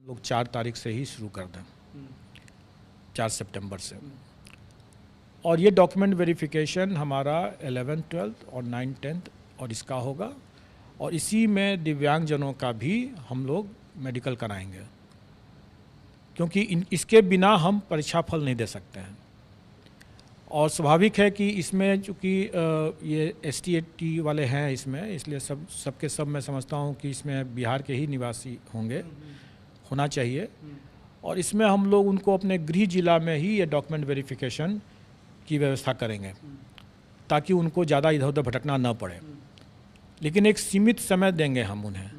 लोग 4 तारीख से ही शुरू कर दें, 4 सितंबर से। और ये डॉक्यूमेंट वेरिफिकेशन हमारा 11th 12th और 9th 10th और इसका होगा, और इसी में दिव्यांगजनों का भी हम लोग मेडिकल कराएंगे, क्योंकि इसके बिना हम परीक्षा फल नहीं दे सकते हैं। और स्वाभाविक है कि इसमें चूँकि ये ST वाले हैं इसमें, इसलिए सबके सब मैं समझता हूँ कि इसमें बिहार के ही निवासी होंगे, होना चाहिए। और इसमें हम लोग उनको अपने गृह जिला में ही ये डॉक्यूमेंट वेरिफिकेशन की व्यवस्था करेंगे, ताकि उनको ज़्यादा इधर उधर भटकना न पड़े। लेकिन एक सीमित समय देंगे हम उन्हें,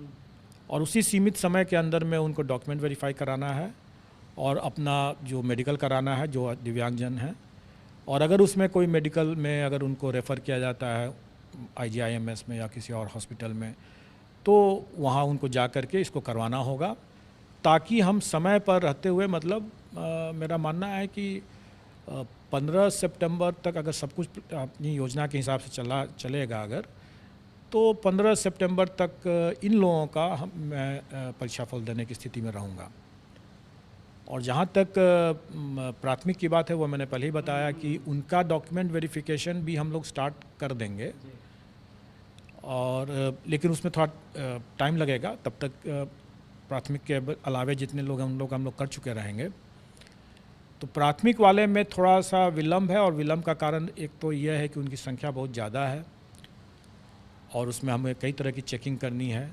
और उसी सीमित समय के अंदर में उनको डॉक्यूमेंट वेरीफाई कराना है और अपना जो मेडिकल कराना है जो दिव्यांगजन हैं। और अगर उसमें कोई मेडिकल में अगर उनको रेफ़र किया जाता है IGIMS में या किसी और हॉस्पिटल में, तो वहाँ उनको जा कर के इसको करवाना होगा, ताकि हम समय पर रहते हुए, मतलब मेरा मानना है कि 15 सितंबर तक अगर सब कुछ अपनी योजना के हिसाब से चलेगा अगर, तो 15 सितंबर तक इन लोगों का मैं परीक्षा फल देने की स्थिति में रहूँगा। और जहाँ तक प्राथमिक की बात है, वो मैंने पहले ही बताया कि उनका डॉक्यूमेंट वेरिफिकेशन भी हम लोग स्टार्ट कर देंगे, और लेकिन उसमें थोड़ा टाइम लगेगा। तब तक प्राथमिक के अलावे जितने लोग हम लोग कर चुके रहेंगे। तो प्राथमिक वाले में थोड़ा सा विलम्ब है, और विलम्ब का कारण एक तो यह है कि उनकी संख्या बहुत ज़्यादा है और उसमें हमें कई तरह की चेकिंग करनी है।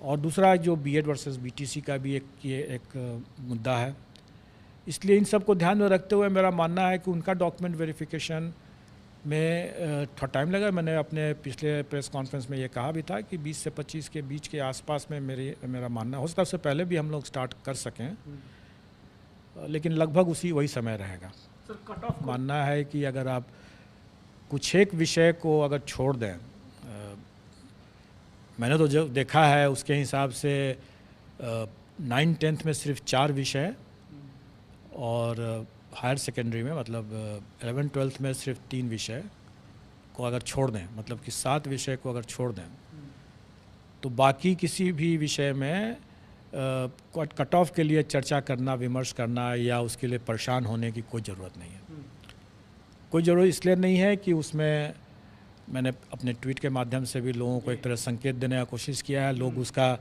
और दूसरा जो BEd वर्सेस BTC का भी एक मुद्दा है। इसलिए इन सब को ध्यान में रखते हुए मेरा मानना है कि उनका डॉक्यूमेंट वेरिफिकेशन में थोड़ा टाइम लगा। मैंने अपने पिछले प्रेस कॉन्फ्रेंस में ये कहा भी था कि 20 से 25 के बीच के आसपास में मेरा मानना हो सकता है, उससे पहले भी हम लोग स्टार्ट कर सकें, लेकिन लगभग वही समय रहेगा। सर, कट ऑफ मानना है कि अगर आप कुछ एक विषय को अगर छोड़ दें, मैंने तो जो देखा है उसके हिसाब से 9th 10th में सिर्फ 4 विषय, और हायर सेकेंडरी में मतलब 11th 12th में सिर्फ 3 विषय को अगर छोड़ दें, मतलब कि 7 विषय को अगर छोड़ दें, तो बाकी किसी भी विषय में कट ऑफ के लिए चर्चा करना, विमर्श करना या उसके लिए परेशान होने की कोई ज़रूरत नहीं है। कोई ज़रूरत इसलिए नहीं है कि उसमें मैंने अपने ट्वीट के माध्यम से भी लोगों को एक तरह संकेत देने का कोशिश किया है। लोग उसका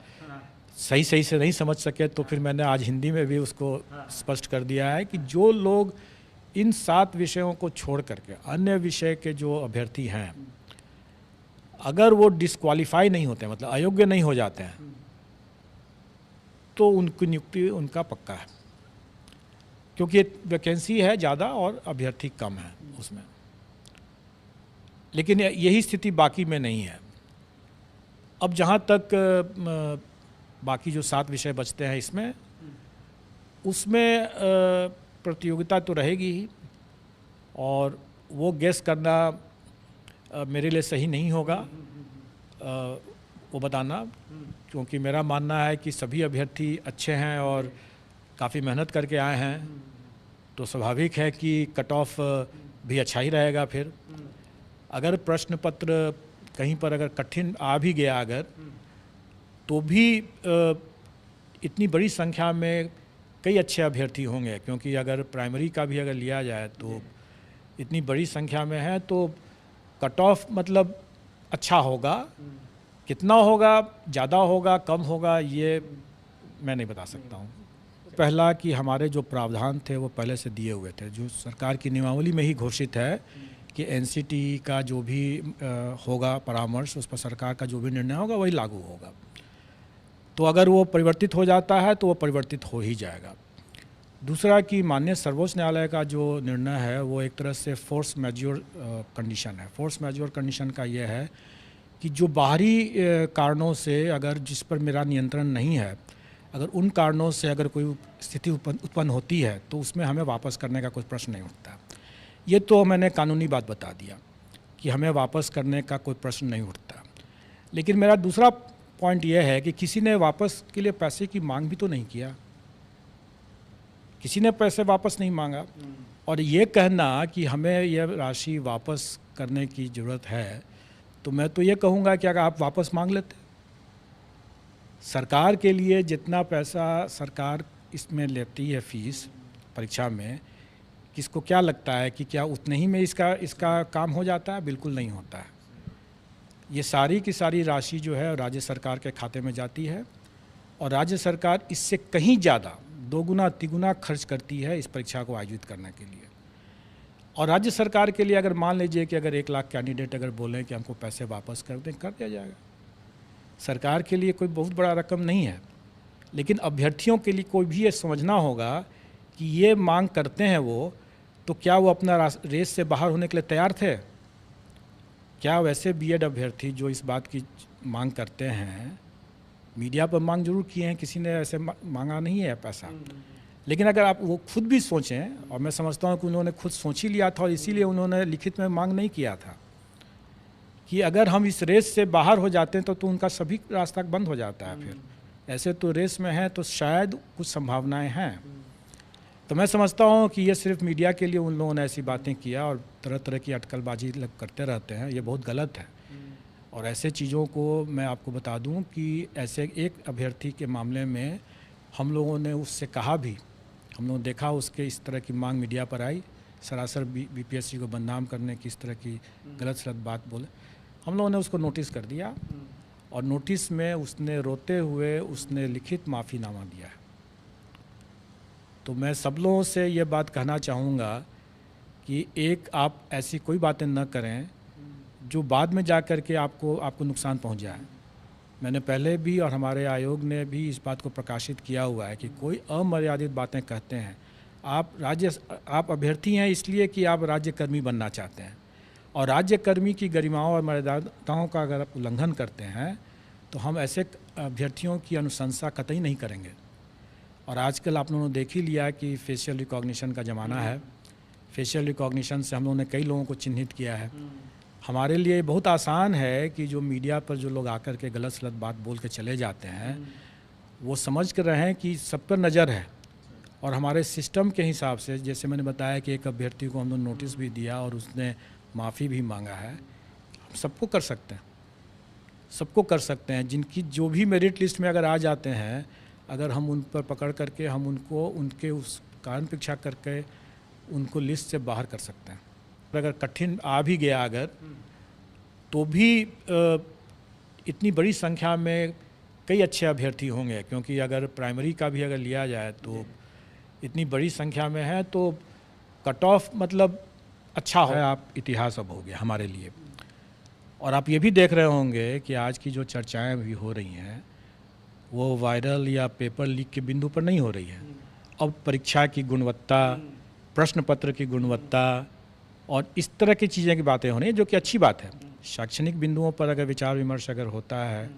सही से नहीं समझ सके, तो फिर मैंने आज हिंदी में भी उसको स्पष्ट कर दिया है कि जो लोग इन 7 विषयों को छोड़ करके अन्य विषय के जो अभ्यर्थी हैं, अगर वो डिस्क्वालीफाई नहीं होते, मतलब अयोग्य नहीं हो जाते हैं, तो उनकी नियुक्ति उनका पक्का है, क्योंकि वैकेंसी है ज़्यादा और अभ्यर्थी कम है उसमें। लेकिन यही स्थिति बाकी में नहीं है। अब जहाँ तक बाकी जो 7 विषय बचते हैं इसमें, उसमें प्रतियोगिता तो रहेगी ही, और वो गेस करना मेरे लिए सही नहीं होगा वो बताना, क्योंकि मेरा मानना है कि सभी अभ्यर्थी अच्छे हैं और काफ़ी मेहनत करके आए हैं, तो स्वाभाविक है कि कट ऑफ भी अच्छा ही रहेगा। फिर अगर प्रश्न पत्र कहीं पर अगर कठिन आ भी गया अगर, तो भी इतनी बड़ी संख्या में कई अच्छे अभ्यर्थी होंगे, क्योंकि अगर प्राइमरी का भी अगर लिया जाए तो इतनी बड़ी संख्या में है, तो कट ऑफ मतलब अच्छा होगा। कितना होगा, ज़्यादा होगा, कम होगा, ये मैं नहीं बता सकता हूँ। पहला कि हमारे जो प्रावधान थे वो पहले से दिए हुए थे, जो सरकार की नियमावली में ही घोषित है कि NCT का जो भी होगा परामर्श, उस पर सरकार का जो भी निर्णय होगा वही लागू होगा। तो अगर वो परिवर्तित हो जाता है तो वो परिवर्तित हो ही जाएगा। दूसरा कि माननीय सर्वोच्च न्यायालय का जो निर्णय है वो एक तरह से फोर्स मैज्योर कंडीशन है। फोर्स मैज्योर कंडीशन का ये है कि जो बाहरी कारणों से अगर जिस पर मेरा नियंत्रण नहीं है, अगर उन कारणों से अगर कोई स्थिति उत्पन्न होती है, तो उसमें हमें वापस करने का कोई प्रश्न नहीं उठता। ये तो मैंने कानूनी बात बता दिया कि हमें वापस करने का कोई प्रश्न नहीं उठता। लेकिन मेरा दूसरा पॉइंट यह है कि किसी ने वापस के लिए पैसे की मांग भी तो नहीं किया, किसी ने पैसे वापस नहीं मांगा। और ये कहना कि हमें यह राशि वापस करने की ज़रूरत है, तो मैं तो ये कहूँगा कि अगर आप वापस मांग लेते, सरकार के लिए जितना पैसा सरकार इसमें लेती है फीस परीक्षा में, किसको क्या लगता है कि क्या उतने ही में इसका काम हो जाता है? बिल्कुल नहीं होता है। ये सारी की सारी राशि जो है राज्य सरकार के खाते में जाती है और राज्य सरकार इससे कहीं ज़्यादा 2 गुना 3 गुना खर्च करती है इस परीक्षा को आयोजित करने के लिए। और राज्य सरकार के लिए अगर मान लीजिए कि अगर 1 लाख कैंडिडेट अगर बोलें कि हमको पैसे वापस कर दें, कर दिया जाएगा। सरकार के लिए कोई बहुत बड़ा रकम नहीं है, लेकिन अभ्यर्थियों के लिए कोई भी ये समझना होगा कि ये मांग करते हैं वो, तो क्या वो अपना रेस से बाहर होने के लिए तैयार थे? क्या वैसे बीएड अभ्यर्थी जो इस बात की मांग करते हैं, मीडिया पर मांग जरूर किए हैं, किसी ने ऐसे मांगा नहीं है पैसा, लेकिन अगर आप वो खुद भी सोचें, और मैं समझता हूँ कि उन्होंने खुद सोच ही लिया था और इसीलिए उन्होंने लिखित में मांग नहीं किया था कि अगर हम इस रेस से बाहर हो जाते हैं तो उनका सभी रास्ता बंद हो जाता है। फिर ऐसे तो रेस में हैं तो शायद कुछ संभावनाएं हैं। तो मैं समझता हूँ कि ये सिर्फ मीडिया के लिए उन लोगों ने ऐसी बातें किया और तरह तरह की अटकलबाजी करते रहते हैं, ये बहुत गलत है। और ऐसे चीज़ों को मैं आपको बता दूं कि ऐसे एक अभ्यर्थी के मामले में हम लोगों ने उससे कहा भी, हम लोगों ने देखा उसके इस तरह की मांग मीडिया पर आई, सरासर बीपीएससी को बदनाम करने की इस तरह की गलत सलत बात बोले। हम लोगों ने उसको नोटिस कर दिया और नोटिस में उसने रोते हुए उसने लिखित माफ़ीनामा दिया है। तो मैं सब लोगों से ये बात कहना चाहूँगा कि एक आप ऐसी कोई बातें न करें जो बाद में जा कर के आपको नुकसान पहुँच जाए। मैंने पहले भी और हमारे आयोग ने भी इस बात को प्रकाशित किया हुआ है कि कोई अमर्यादित बातें कहते हैं, आप अभ्यर्थी हैं इसलिए कि आप राज्यकर्मी बनना चाहते हैं, और राज्यकर्मी की गरिमाओं और मर्यादाओं का अगर आप उल्लंघन करते हैं तो हम ऐसे अभ्यर्थियों की अनुशंसा कतई नहीं करेंगे। और आजकल आप लोगों ने देख ही लिया कि फेशियल रिकॉग्निशन का ज़माना है। फेशियल रिकॉग्निशन से हम लोगों ने कई लोगों को चिन्हित किया है। हमारे लिए बहुत आसान है कि जो मीडिया पर जो लोग आकर के गलत सलत बात बोल के चले जाते हैं, वो समझ कर रहे हैं कि सब पर नज़र है। और हमारे सिस्टम के हिसाब से, जैसे मैंने बताया कि एक अभ्यर्थी को हम लोग नोटिस भी दिया और उसने माफ़ी भी मांगा है, हम सबको कर सकते हैं, सबको कर सकते हैं। जिनकी जो भी मेरिट लिस्ट में अगर आ जाते हैं, अगर हम उन पर पकड़ करके हम उनको उनके उस कारण परीक्षा करके उनको लिस्ट से बाहर कर सकते हैं। अगर कठिन आ भी गया अगर, तो भी इतनी बड़ी संख्या में कई अच्छे अभ्यर्थी होंगे, क्योंकि अगर प्राइमरी का भी अगर लिया जाए तो इतनी बड़ी संख्या में है, तो कट ऑफ मतलब अच्छा है। आप इतिहास अब हो गया हमारे लिए। और आप ये भी देख रहे होंगे कि आज की जो चर्चाएं भी हो रही हैं वो वायरल या पेपर लीक के बिंदु पर नहीं हो रही है। अब परीक्षा की गुणवत्ता, प्रश्न पत्र की गुणवत्ता और इस तरह की चीज़ें की बातें हो रही हैं, जो कि अच्छी बात है। शैक्षणिक बिंदुओं पर अगर विचार विमर्श अगर होता है